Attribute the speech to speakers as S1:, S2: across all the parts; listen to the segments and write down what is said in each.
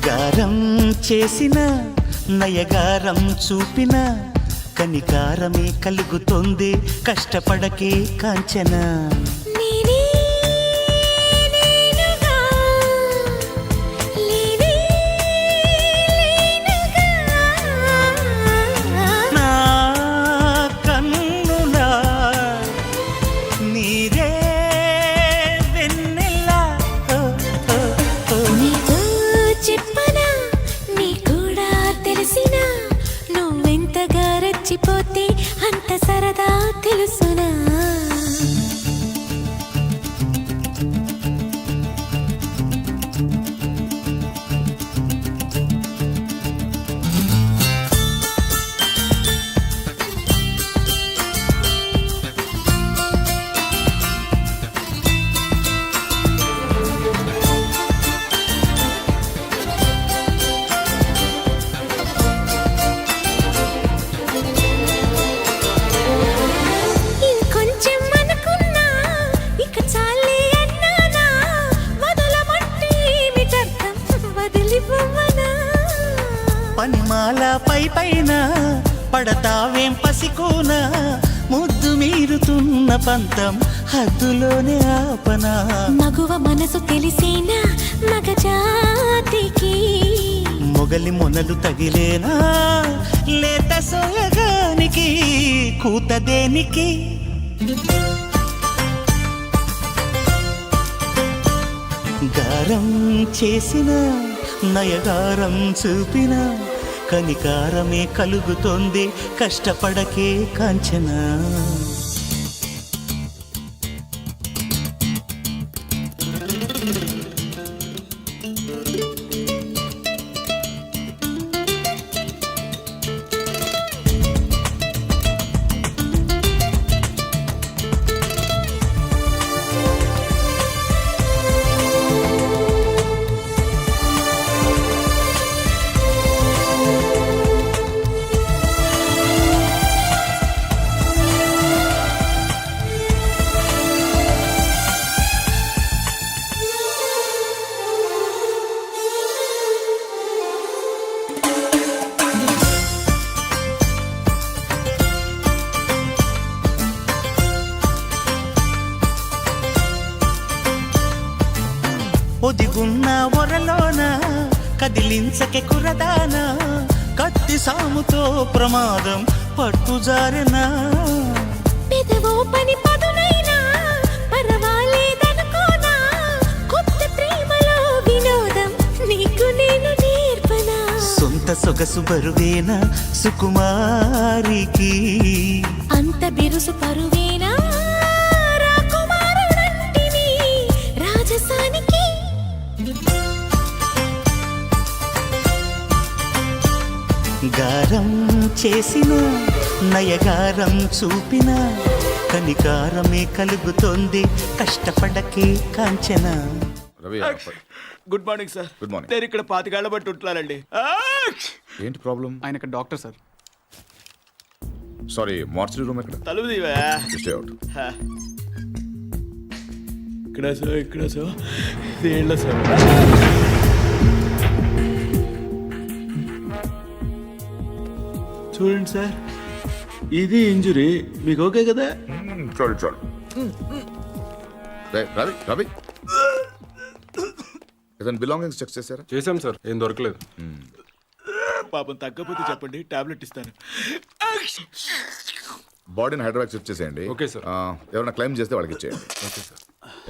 S1: గారం చేసిన నయగారం చూపిన కనికారమే కలుగుతుంది కష్టపడకే కాంచన. నా కన్నులా నీరే వెన్నెలా.
S2: నీతో చెప్పనా నీ కూడా తెలిసినా నువ్వెంతగా రెచ్చిపోతే అంత సరదా తెలుసునా. ఇంకొంచెం అనుకున్నా ఇక చాలే అన్నానా వదలమంటే ఏమిటర్థం వదిలిపోవనా.
S1: పనిమాల పై పైన పడతావేం పసికోన ముద్దు మీరుతున్న పంతం హద్దులోనే ఆపనా.
S2: మగువ మనసు తెలిసేనా మగజాతికి
S1: మొగలి మొనలు తగిలేనా లేత సోయగానికి కూత దేనికి. గారం చేసిన నయగారం చూపిన కనికారమే కలుగుతోంది కష్టపడకే కాంచన. ఒదిగున్న ఒరలోన కదిలించకే కురదాన కత్తి సాముతో ప్రమాదం పట్టుజారెనా.
S2: పెదవో పని పదునైనా పర్వాలేదనుకోనా కొత్త ప్రేమలో వినోదం నీకు నేను నేర్పనా.
S1: సొంత సొగసు బరువేనా సుకుమారికి
S2: అంత బిరుసు పరువేనా రాకుమారుడంటిని రాజసానికి.
S1: గారం చేసిన నయగారం చూపిన కనికారమే కలుగుతోంది కష్టపడకే కాంచన.
S3: Ravi
S4: good morning sir.
S3: Good morning.
S4: నేను ఇక్కడ 25 ఏళ్ల బట్టి ఉంటున్నానండి.
S3: ఏంటి ప్రాబ్లం?
S5: ఆయన ఇక్కడ doctor sir.
S3: Sorry, mortuary room ఎక్కడ?
S4: తలుపు తీవా.
S3: Stay out.
S4: ఇక్కడ సో దేళ్ళ సార్. చూడండి సార్, ఇది ఇంజురీ మీకు ఓకే కదా?
S3: చాలు చాలు. రవి రవి ఇతని బిలాంగింగ్స్ చెక్ చేశారా?
S6: చేశాం సార్, ఏం దొరకలేదు.
S4: పాపం తగ్గపోతే చెప్పండి, టాబ్లెట్ ఇస్తాను.
S3: బాడీని హైదరాబాద్ షిఫ్ట్ చేసేయండి.
S6: Okay sir.
S3: ఎవరైనా క్లెయిమ్ చేస్తే వాళ్ళకి ఇచ్చేయండి.
S6: Okay sir.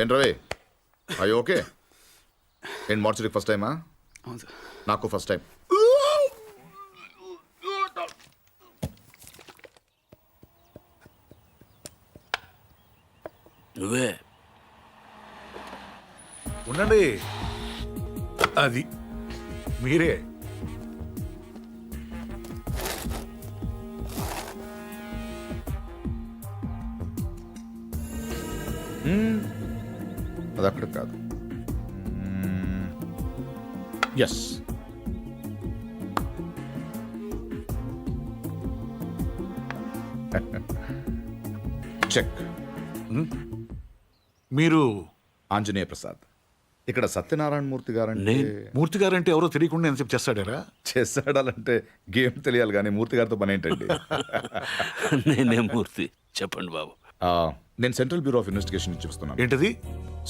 S3: ఏంటి రవి, అయ్యో ఓకే. ఏంటి మార్చరీకి ఫస్ట్ టైమా?
S5: అవును సార్.
S3: నాకు ఫస్ట్ టైం.
S7: నువ్వే
S8: ఉండండి, అది మీరే.
S3: అది అక్కడ కాదు. Yes, check.
S8: మీరు
S3: ఆంజనేయ ప్రసాద్. ఇక్కడ సత్యనారాయణ మూర్తి గారంటే
S8: మూర్తి గారంటే ఎవరో తెలియకుండా ఎంతసేపు చేస్తాడారా?
S3: చేస్తాడాలంటే గేమ్ తెలియాలి కానీ మూర్తి గారితో పని ఏంటండి?
S5: నేనే మూర్తి, చెప్పండి బాబు.
S3: ఆ, నేను సెంట్రల్ బ్యూరో ఆఫ్ ఇన్వెస్టిగేషన్ నుంచి వస్తున్నాను.
S8: ఏంటది?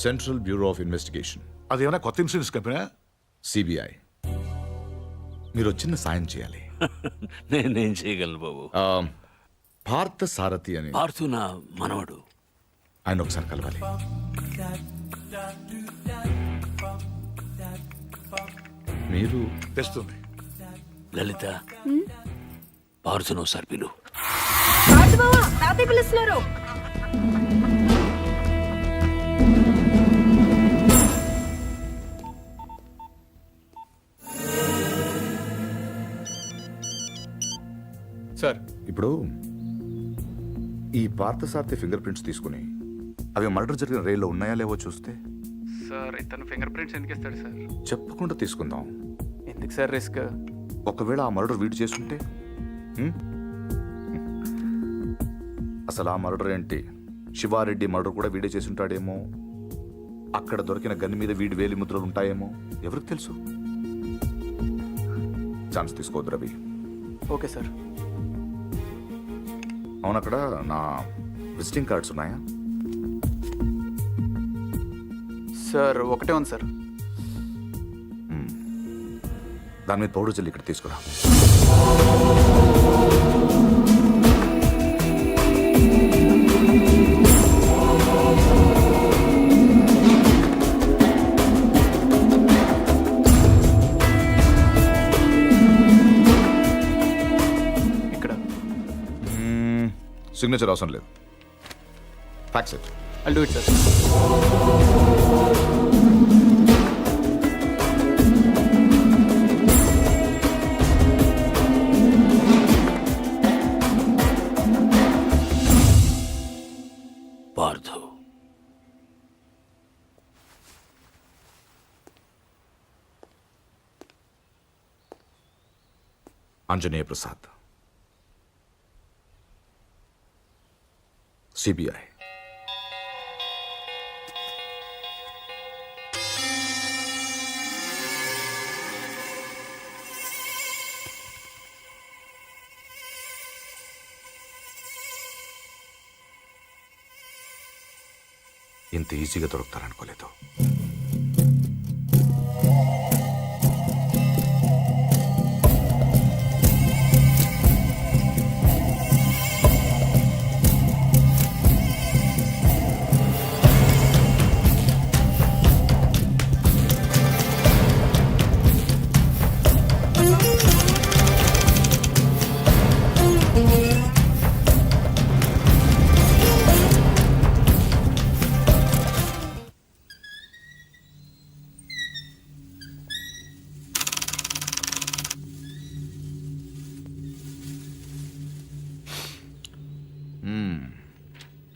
S3: సెంట్రల్ బ్యూరో ఆఫ్ ఇన్వెస్టిగేషన్,
S8: అదేమైనా కొత్త ఇన్సూరెన్స్ కంపెనీ?
S3: సిబిఐ. మీరు చిన్న సాయం చేయాలి.
S5: నేనేం చేయగలను బాబు?
S3: ఆ, పార్థ సారథి అని
S5: పార్థు నా మనవడు.
S3: ఆయన ఒకసారి కలవాలి. మీరు
S8: తెస్తుంది.
S5: లలిత, పార్థును ఒకసారి పిలు.
S2: తాతయ్య పిలుస్తున్నారు.
S4: సార్,
S3: ఇప్పుడు ఈ పార్థసారథి ఫింగర్ ప్రింట్స్ తీసుకుని అవి మర్డర్ జరిగిన రైల్లో ఉన్నాయా లేవో చూస్తే
S6: సార్ ఇతను ఫింగర్ ప్రింట్స్ ఎందుకు ఇస్తాడు సార్?
S3: చెప్పకుండా తీసుకుందాం.
S6: ఎందుకు సార్ రిస్క్?
S3: ఒకవేళ ఆ మర్డర్ వీడు చేసుంటే హ్మ్? అసలు ఆ మర్డర్ ఏంటి? శివారెడ్డి మర్డర్ కూడా వీడే చేసి ఉంటాడేమో. అక్కడ దొరికిన గన్ను మీద వీడి వేలి ముద్రలు ఉంటాయేమో, ఎవరికి తెలుసు? ఛాన్స్ తీసుకోవద్దు రవి.
S6: Okay sir.
S3: అవును, అక్కడ నా విజిటింగ్ కార్డ్స్ ఉన్నాయా?
S6: సార్ ఒకటే ఉంది సార్.
S3: దాని మీద పౌడర్ జల్లి ఇక్కడ తీసుకురా.
S6: ఇక్కడ
S3: సిగ్నేచర్ అవసరం లేదు. Fax it.
S6: I'll do it sir.
S5: Parthu,
S3: Anjaneya Prasad, CBI. ఇంత ఈజీగా దొరుకుతారనుకోలేదు.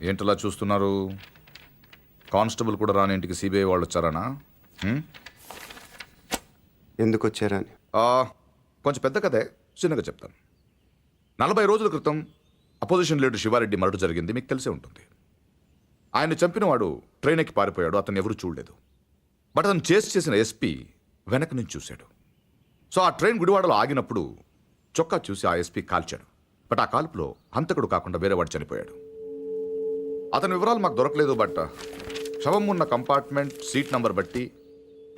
S3: ఏంటలా చూస్తున్నారు? కానిస్టేబుల్ కూడా రాని ఇంటికి సిబిఐ వాళ్ళు వచ్చారనా?
S7: ఎందుకు వచ్చారని?
S3: కొంచెం పెద్ద కథే, చిన్నగా చెప్తాను. 40 రోజుల క్రితం అపోజిషన్ లీడర్ శివారెడ్డి మర్డర్ జరిగింది, మీకు తెలిసే ఉంటుంది. ఆయన చంపినవాడు ట్రైన్ ఎక్కి పారిపోయాడు, అతను ఎవరు చూడలేదు. బట్ అతను చేసిన ఎస్పీ వెనక నుంచి చూశాడు. సో ఆ ట్రైన్ గుడివాడలో ఆగినప్పుడు చొక్కా చూసి ఆ ఎస్పీ కాల్చాడు. బట్ ఆ కాల్పులో హంతకుడు కాకుండా వేరేవాడు చనిపోయాడు. అతని వివరాలు మాకు దొరకలేదు. బట్ శవం ఉన్న కంపార్ట్మెంట్ సీట్ నంబర్ బట్టి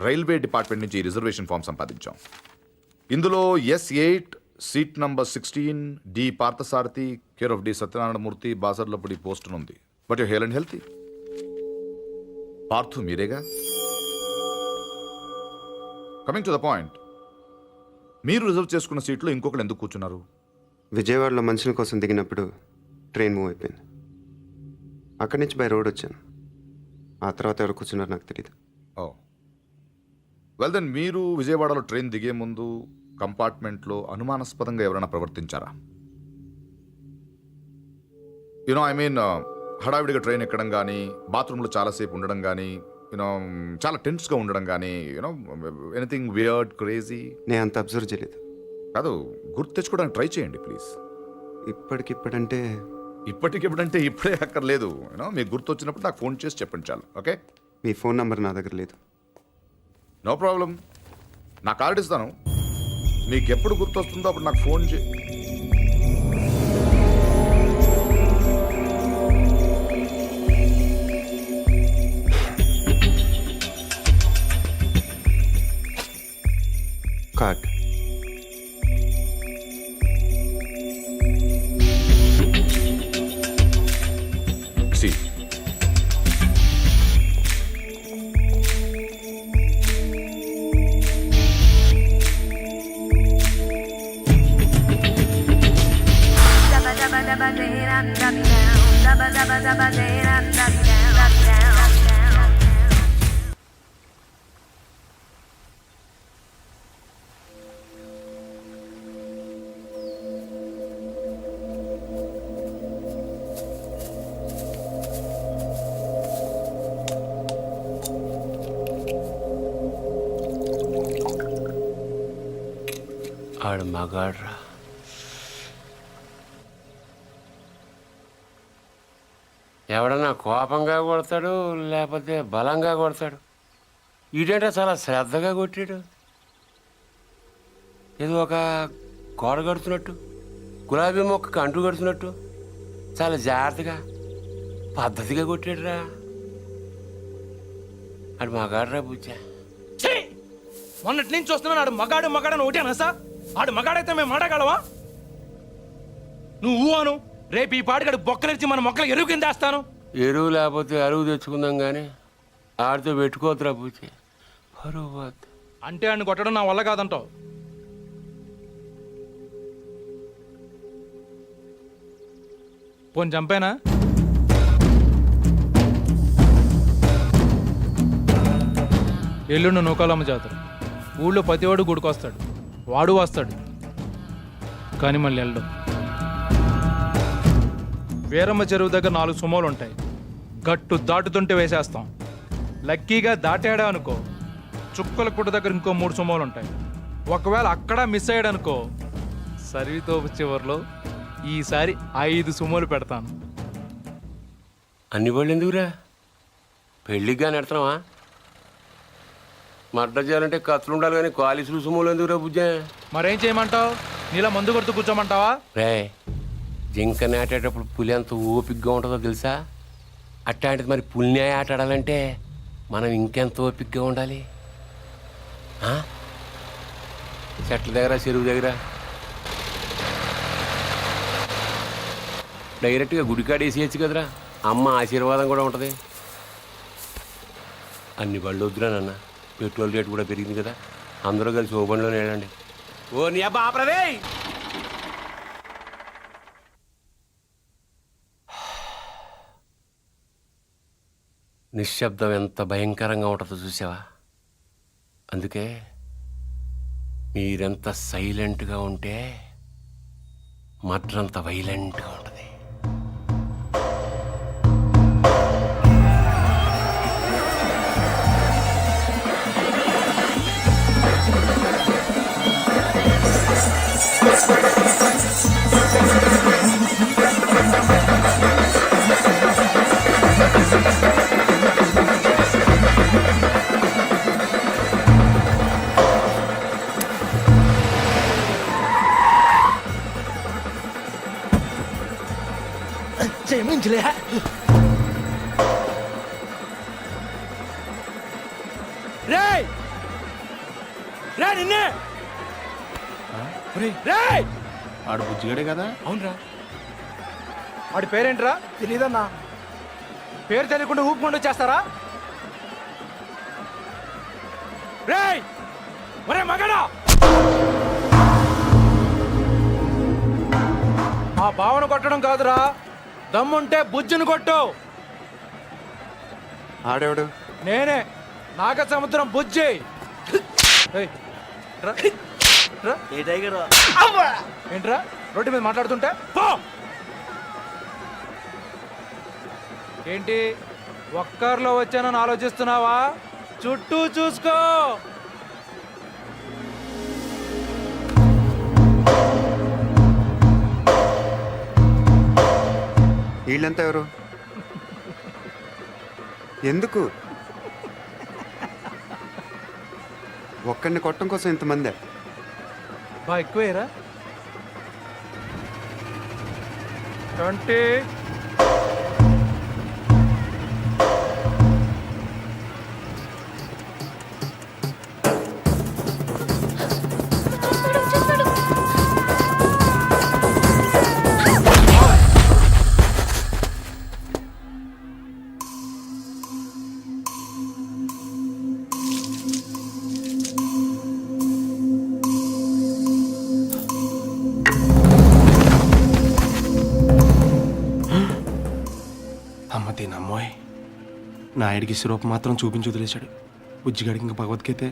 S3: రైల్వే డిపార్ట్మెంట్ నుంచి రిజర్వేషన్ ఫామ్ సంపాదించాం. ఇందులో S8 seat number 16 D Parthasarathi care of D Satyanarayana Murthy Basarlapudi post ఉంది. But you hale and healthy. Parthu మీరేగా? కమింగ్ టు ద పాయింట్, మీరు రిజర్వ్ చేసుకున్న సీట్లో ఇంకొకరు ఎందుకు కూర్చున్నారు?
S7: విజయవాడలో మనుషుల కోసం దిగినప్పుడు ట్రైన్ మూవ్ అయిపోయింది. అక్కడి నుంచి బై రోడ్ వచ్చాను. ఆ తర్వాత ఎవరు కూర్చున్నారు నాకు తెలియదు.
S3: ఓ వెల్ దెన్, మీరు విజయవాడలో ట్రైన్ దిగే ముందు కంపార్ట్మెంట్లో అనుమానాస్పదంగా ఎవరైనా ప్రవర్తించారా? యూనో ఐ మీన్ హడావిడిగా ట్రైన్ ఎక్కడం కానీ, బాత్రూంలో చాలాసేపు ఉండడం కానీ, యూనో చాలా టెన్స్గా ఉండడం కానీ, యూనో ఎనీథింగ్ వియర్డ్ క్రేజీ?
S7: నేను అంత అబ్జర్వ్ చేయలేదు.
S3: కాదు, గుర్తు తెచ్చుకోవడానికి ట్రై చేయండి ప్లీజ్.
S7: ఇప్పటికిప్పుడంటే
S3: ఇప్పటికిప్పుడంటే ఇప్పుడే అక్కర్లేదు. యూనో మీకు గుర్తు వచ్చినప్పుడు నాకు ఫోన్ చేసి చెప్పండి చాలు. ఓకే?
S7: మీ ఫోన్ నంబర్ నా దగ్గర లేదు.
S3: No problem. నా కార్డు ఇస్తాను. నీకు ఎప్పుడు గుర్తొస్తుందో అప్పుడు నాకు ఫోన్ చే.
S7: కార్డ్.
S3: సి.
S5: ఆడు మగాడ్రా. ఎవడన్నా కోపంగా కొడతాడు లేకపోతే బలంగా కొడతాడు. ఈడేంటే చాలా శ్రద్ధగా కొట్టాడు. ఏదో ఒక గోడ కడుతున్నట్టు, గులాబీ మొక్కకు అంటు కడుతున్నట్టు చాలా జాగ్రత్తగా పద్ధతిగా కొట్టాడురా. ఆడు మగాడ్రా బుజ్జా.
S9: మొన్నటి నుంచి చూస్తున్నాను ఆడు మగాడు మగాడని ఒకటేనా సార్? ఆడు మగాడైతే మేము మాటగలవా? నువ్వు అను, రేపు ఈ పాటికాడు బొక్కలిచ్చి మన మొక్కలు ఎరువు కింద వేస్తాను.
S5: ఎరువు లేకపోతే అరువు తెచ్చుకుందాం కానీ ఆడితో పెట్టుకోవద్దురా బుజ్జి, పరువు పోద్ది.
S9: అంటే ఆడిని కొట్టడం నా వల్ల కాదంటావు. పోని చంపేనా? ఎల్లుండి నూకాలమ్మ జాతర. ఊళ్ళో ప్రతివాడు గుడికొస్తాడు, వాడు వస్తాడు, కానీ మళ్ళీ వెళ్ళడం. వీరమ్మ చెరువు దగ్గర 4 సుమోలు ఉంటాయి. గట్టు దాటుతుంటే వేసేస్తాం. లక్కీగా దాటాడా అనుకో, చుక్కల పుట్ట దగ్గర ఇంకో 3 సుమోలు ఉంటాయి. ఒకవేళ అక్కడ మిస్ అయ్యాడనుకో, సర్వీతో చివరిలో ఈసారి 5 సుమోలు పెడతాను.
S5: అన్ని బళ్ళు ఎందుకురా? పెళ్ళికి కానీ ఎడతావా? మర్డర్ చేయాలంటే కత్తులు ఉండాలి కానీ కాలీసులు సుమోలు ఎందుకురా బుజ్జా?
S9: మరేం చేయమంటావు? నీలా మందు కొడుతూ కూర్చోమంటావా?
S5: రే, జింక నాటేటప్పుడు పులి ఎంత ఓపికగా ఉంటుందో తెలుసా? అట్లాంటిది మరి పులిని ఆట ఆడాలంటే మనం ఇంకెంత ఓపికగా ఉండాలి. చెట్ల దగ్గర, చెరువు దగ్గర డైరెక్ట్గా గుడికాడ వేసేయచ్చు కదరా, అమ్మ ఆశీర్వాదం కూడా ఉంటుంది. అన్ని బళ్ళు వద్దురా నాన్న, పెట్రోల్ రేటు కూడా పెరిగింది కదా, అందరూ కలిసి ఓ బండిలోనే వెళ్ళండి. ఓ నీ అబ్బా ఆపరదే. నిశ్శబ్దం ఎంత భయంకరంగా ఉంటుందో చూసావా? అందుకే మీరెంత సైలెంట్గా ఉంటే మర్డర్ అంత వైలెంట్గా ఉంటుంది.
S9: క్షమించలే. రేయ్ రే నిన్నే. రేయ్
S4: ఆడు బుజ్జిగాడే కదా?
S9: అవునరా. వాడి పేరేంట్రా? తెలీదన్నా. పేరు తెలియకుండా ఊపుకుండా వచ్చేస్తారా? రేయ్ ఒరే మగడా, ఆ భావన కొట్టడం కాదురా, దమ్ముంటే బుజ్జును కొట్టు.
S7: ఆడేవాడు?
S9: నేనే, నాగ సముద్రం బుజ్జి. ఏయ్, రా, రా. ఏంట్రా రోడ్డు మీద మాట్లాడుతుంటే? పో. ఏంటి ఒక్కర్లో వచ్చానని ఆలోచిస్తున్నావా? చుట్టూ చూసుకో.
S7: వీళ్ళంతా ఎవరు? ఎందుకు? ఒక్కడిని కొట్టడం కోసం ఇంతమందే.
S9: బా ఎక్కువేరా 20.
S10: అమ్మ దీనమ్మోయ్, నాయుడికి సిరోప్ మాత్రం చూపించి వదిలేశాడు. బుజ్జిగాడికి ఇంకా భగవద్గీతే.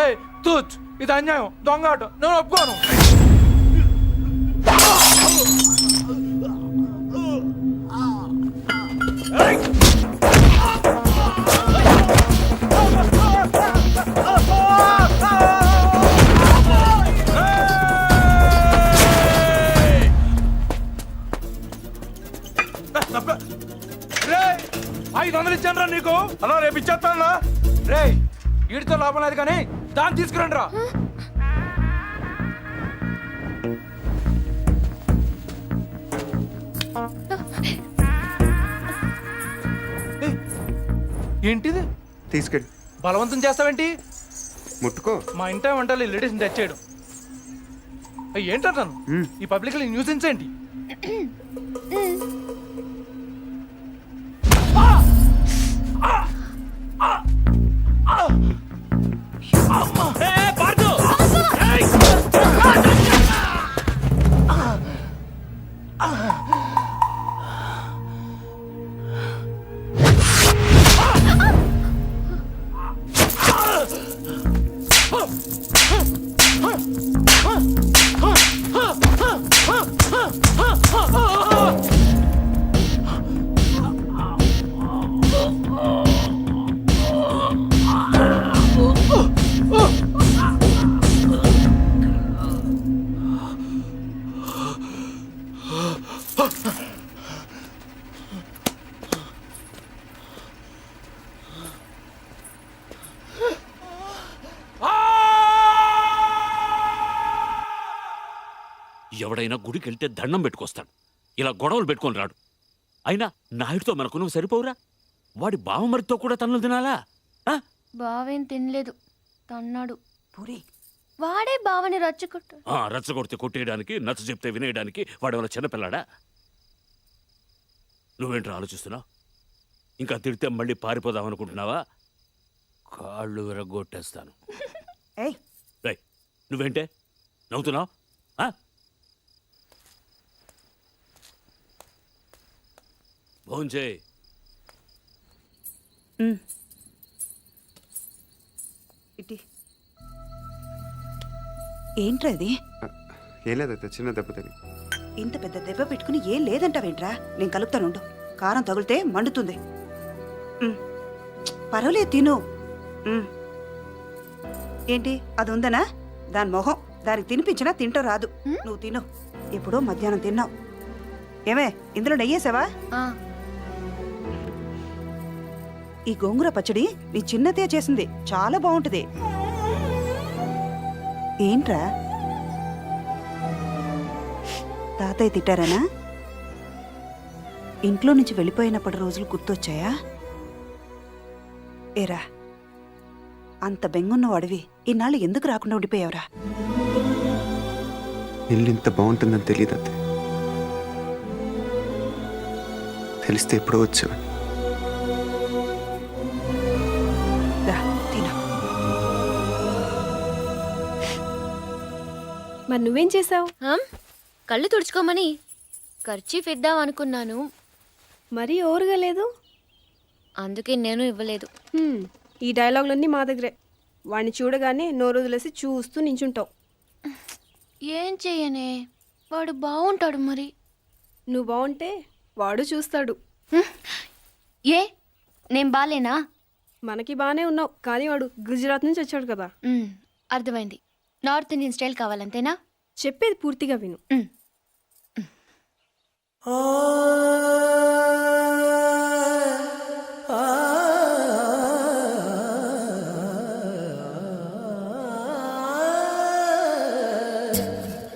S10: ఏయ్ తూచ్, ఇది అన్యాయం, దొంగ ఆట, నేను ఒప్పుకోను. రేయ్, 500 ఇచ్చాను రా నీకు. అలా రేపు ఇచ్చేస్తాను. రే, వీడితో లాభం లేదు కానీ దాన్ని తీసుకురండి రా. ఏయ్, ఏంటిది?
S7: తీసుకెళ్ళి
S9: బలవంతం చేస్తావేంటి?
S7: ముట్టుకో.
S9: మా ఇంట వంటలు లేడీస్ని టచ్ చేయడం ఏంటంటాను? ఈ పబ్లిక్ న్యూసెన్స్ ఏంటి?
S11: ఎవడైనా గుడికి వెళ్తే దండం పెట్టుకొస్తాడు, ఇలా గొడవలు పెట్టుకొని రాడు. అయినా నాయుడితో మనకు సరిపోవురా? వాడి బావమరితో కూడా తన్నులు తినాలా?
S2: బావేం తినలేదు, తన్నాడు. వాడే బావని రచ్చుకుంటాడు.
S11: రచ్చగొడితే కొట్టేయడానికి, నచ్చ చెప్తే వినేయడానికి వాడేమైనా చిన్నపిల్లాడా? నువ్వేంట్రా ఆలోచిస్తున్నావు? ఇంకా తిడితే మళ్ళీ పారిపోదాం అనుకుంటున్నావా? కాళ్ళు విరగొట్టేస్తాను. రేయ్, నువ్వేంటే నవ్వుతున్నావు? భోంచేయ్.
S12: ఏంట్రా ఇది?
S7: ఏం లేదైతే చిన్న దెబ్బ తగిలి.
S12: ఇంత పెద్ద దెబ్బ పెట్టుకుని ఏం లేదంటావేంట్రా? నేను కలుపుతానుండు. కారం తగిలితే మండుతుంది. పర్వాలేదు, తిను. ఏంటి అది ఉందనా? దాని మొహం, దానికి తినిపించినా తింటూ రాదు. నువ్వు తిను. ఎప్పుడో మధ్యాహ్నం తిన్నావు. ఏమే, ఇందులో నెయ్యేసావా? ఈ గోంగూర పచ్చడి నీ చిన్నతే చేసింది, చాలా బాగుంటుంది. ఏంట్రా తాతయ్య తిట్టారనా? ఇంట్లో నుంచి వెళ్ళిపోయినప్పటి రోజులు గుర్తొచ్చాయా? ఏరా, అంత బెంగున్న వాడివి ఇన్నాళ్ళు ఎందుకు రాకుండా ఉండిపోయావురా?
S7: ఇల్లు ఇంత బాగుంటుందని తెలియదు అత్తయ్య. తెలిస్తే ఎప్పుడో వచ్చేవాడిని.
S12: రా, తిను.
S2: మరి నువ్వేం చేసావు? కళ్ళు తుడుచుకోమని ఖర్చీఫ్ ఇద్దాం అనుకున్నాను.
S13: మరీ ఓరుగా లేదు.
S2: అందుకే నేను ఇవ్వలేదు.
S13: ఈ డైలాగులన్నీ మా దగ్గరే. వాడిని చూడగానే నోరు వదిలేసి చూస్తూ నించుంటావు.
S2: ఏం చెయ్యనే, వాడు బాగుంటాడు. మరి
S13: నువ్వు బాగుంటే వాడు చూస్తాడు.
S2: ఏ నేను బాలేనా?
S13: మనకి బాగానే ఉన్నావు, కానీ వాడు గుజరాత్ నుంచి వచ్చాడు కదా.
S2: అర్థమైంది. నార్త్ ఇండియన్ స్టైల్ కావాలంతేనా?
S13: చెప్పేది పూర్తిగా విను.